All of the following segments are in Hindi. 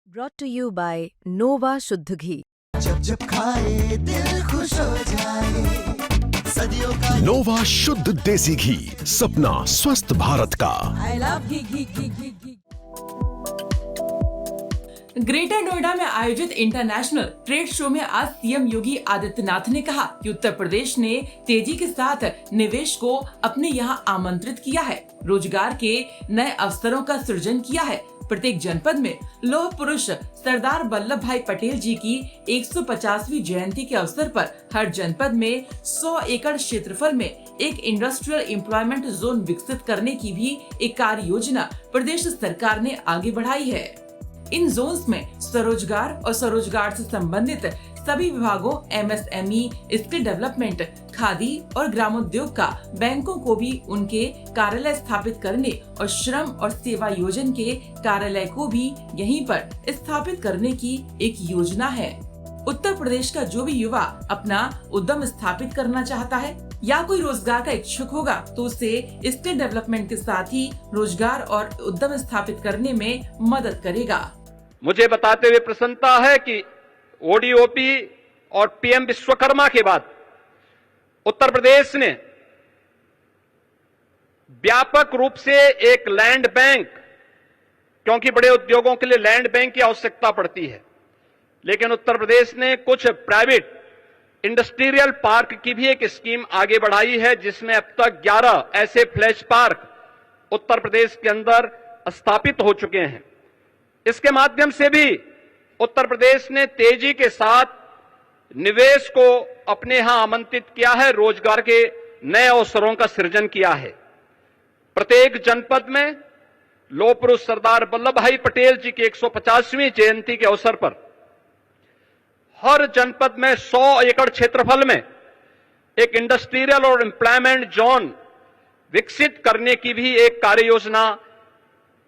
Brought to you by Nova शुद्ध घी। जब जब खाए दिल खुश हो जाए, सदियों का नोवा शुद्ध देसी घी, सपना स्वस्थ भारत का। I love ghee. Greater Noida में आयोजित इंटरनेशनल ट्रेड शो में आज सीएम योगी आदित्यनाथ ने कहा कि उत्तर प्रदेश ने तेजी के साथ निवेश को अपने यहां आमंत्रित किया है, रोजगार के नए अवसरों का सृजन किया है। प्रत्येक जनपद में लौह पुरुष सरदार वल्लभ भाई पटेल जी की 150वीं जयंती के अवसर पर हर जनपद में 100 एकड़ क्षेत्रफल में एक इंडस्ट्रियल एम्प्लॉयमेंट जोन विकसित करने की भी एक कार्य योजना प्रदेश सरकार ने आगे बढ़ाई है। इन जोन्स में स्वरोजगार और स्वरोजगार से संबंधित सभी विभागों, एमएसएमई, स्किल डेवलपमेंट, खादी और ग्रामोद्योग का बैंकों को भी उनके कार्यालय स्थापित करने और श्रम और सेवा योजन के कार्यालय को भी यहीं पर स्थापित करने की एक योजना है। उत्तर प्रदेश का जो भी युवा अपना उद्यम स्थापित करना चाहता है या कोई रोजगार का इच्छुक होगा तो उसे स्किल डेवलपमेंट के साथ ही रोजगार और उद्यम स्थापित करने में मदद करेगा। मुझे बताते हुए प्रसन्नता है कि ओडीओपी और पीएम विश्वकर्मा के बाद उत्तर प्रदेश ने व्यापक रूप से एक लैंड बैंक, क्योंकि बड़े उद्योगों के लिए लैंड बैंक की आवश्यकता पड़ती है, लेकिन उत्तर प्रदेश ने कुछ प्राइवेट इंडस्ट्रियल पार्क की भी एक स्कीम आगे बढ़ाई है, जिसमें अब तक 11 ऐसे फ्लैश पार्क उत्तर प्रदेश के अंदर स्थापित हो चुके हैं। इसके माध्यम से भी उत्तर प्रदेश ने तेजी के साथ निवेश को अपने यहां आमंत्रित किया है, रोजगार के नए अवसरों का सृजन किया है। प्रत्येक जनपद में लौह पुरुष सरदार वल्लभ भाई पटेल जी की 150वीं जयंती के अवसर पर हर जनपद में 100 एकड़ क्षेत्रफल में एक इंडस्ट्रियल और एम्प्लॉयमेंट जोन विकसित करने की भी एक कार्य योजना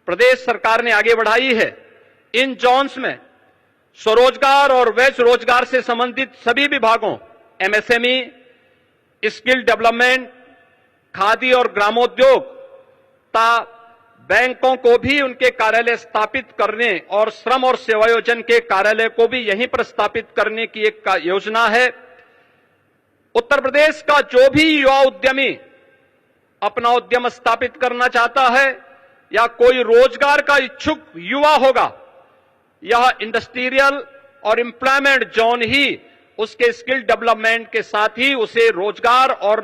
प्रदेश सरकार ने आगे बढ़ाई है। इन जोन्स में स्वरोजगार और वैश्य रोजगार से संबंधित सभी विभागों, एमएसएमई, स्किल डेवलपमेंट, खादी और ग्रामोद्योग तथा बैंकों को भी उनके कार्यालय स्थापित करने और श्रम और सेवायोजन के कार्यालय को भी यहीं पर स्थापित करने की एक योजना है। उत्तर प्रदेश का जो भी युवा उद्यमी अपना उद्यम स्थापित करना चाहता है या कोई रोजगार का इच्छुक युवा होगा, यह इंडस्ट्रियल और एम्प्लॉयमेंट जोन ही उसके स्किल डेवलपमेंट के साथ ही उसे रोजगार और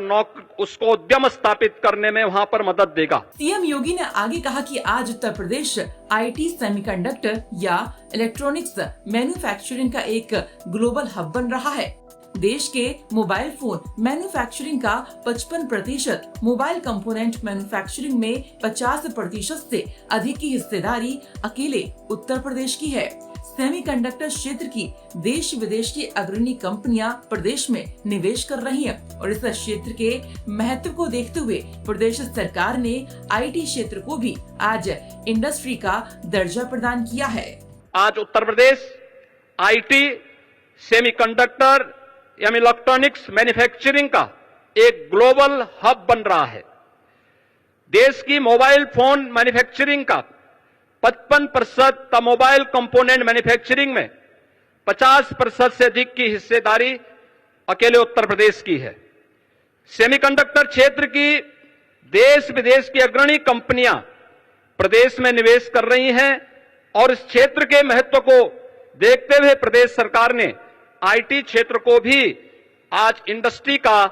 उसको उद्यम स्थापित करने में वहां पर मदद देगा। सीएम योगी ने आगे कहा कि आज उत्तर प्रदेश आईटी, सेमीकंडक्टर या इलेक्ट्रॉनिक्स मैन्युफैक्चरिंग का एक ग्लोबल हब बन रहा है। देश के मोबाइल फोन मैन्युफैक्चरिंग का 55%, मोबाइल कंपोनेंट मैन्युफैक्चरिंग में 50% से अधिक की हिस्सेदारी अकेले उत्तर प्रदेश की है। सेमीकंडक्टर क्षेत्र की देश विदेश की अग्रणी कंपनियां प्रदेश में निवेश कर रही हैं और इस क्षेत्र के महत्व को देखते हुए प्रदेश सरकार ने आईटी क्षेत्र को भी आज इंडस्ट्री का दर्जा प्रदान किया है। आज उत्तर प्रदेश आईटी, सेमीकंडक्टर या इलेक्ट्रॉनिक्स मैन्युफैक्चरिंग का एक ग्लोबल हब बन रहा है। देश की मोबाइल फोन मैन्युफैक्चरिंग का 55%, मोबाइल कंपोनेंट मैन्युफैक्चरिंग में 50% से अधिक की हिस्सेदारी अकेले उत्तर प्रदेश की है। सेमीकंडक्टर क्षेत्र की देश विदेश की अग्रणी कंपनियां प्रदेश में निवेश कर रही हैं और इस क्षेत्र के महत्व को देखते हुए प्रदेश सरकार ने आईटी क्षेत्र को भी आज इंडस्ट्री का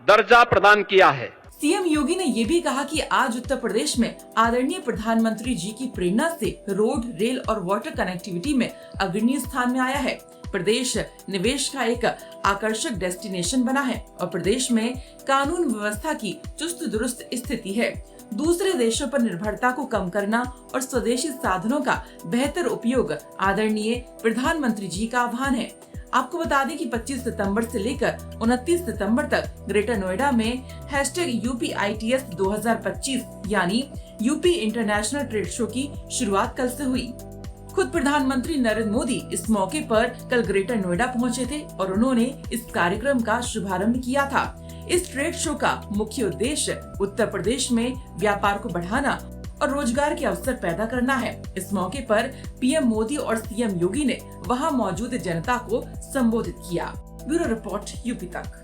दर्जा प्रदान किया है। सीएम योगी ने ये भी कहा कि आज उत्तर प्रदेश में आदरणीय प्रधानमंत्री जी की प्रेरणा से रोड, रेल और वाटर कनेक्टिविटी में अग्रणी स्थान में आया है। प्रदेश निवेश का एक आकर्षक डेस्टिनेशन बना है और प्रदेश में कानून व्यवस्था की चुस्त दुरुस्त स्थिति है। दूसरे देशों पर निर्भरता को कम करना और स्वदेशी साधनों का बेहतर उपयोग आदरणीय प्रधानमंत्री जी का आह्वान है। आपको बता दें कि 25 सितंबर से लेकर 29 सितंबर तक ग्रेटर नोएडा में #UPITS 2025 यानी यूपी इंटरनेशनल ट्रेड शो की शुरुआत कल से हुई। खुद प्रधानमंत्री नरेंद्र मोदी इस मौके पर कल ग्रेटर नोएडा पहुंचे थे और उन्होंने इस कार्यक्रम का शुभारंभ किया था। इस ट्रेड शो का मुख्य उद्देश्य उत्तर प्रदेश में व्यापार को बढ़ाना और रोजगार के अवसर पैदा करना है। इस मौके पर पीएम मोदी और सीएम योगी ने वहां मौजूद जनता को संबोधित किया। ब्यूरो रिपोर्ट यूपी तक।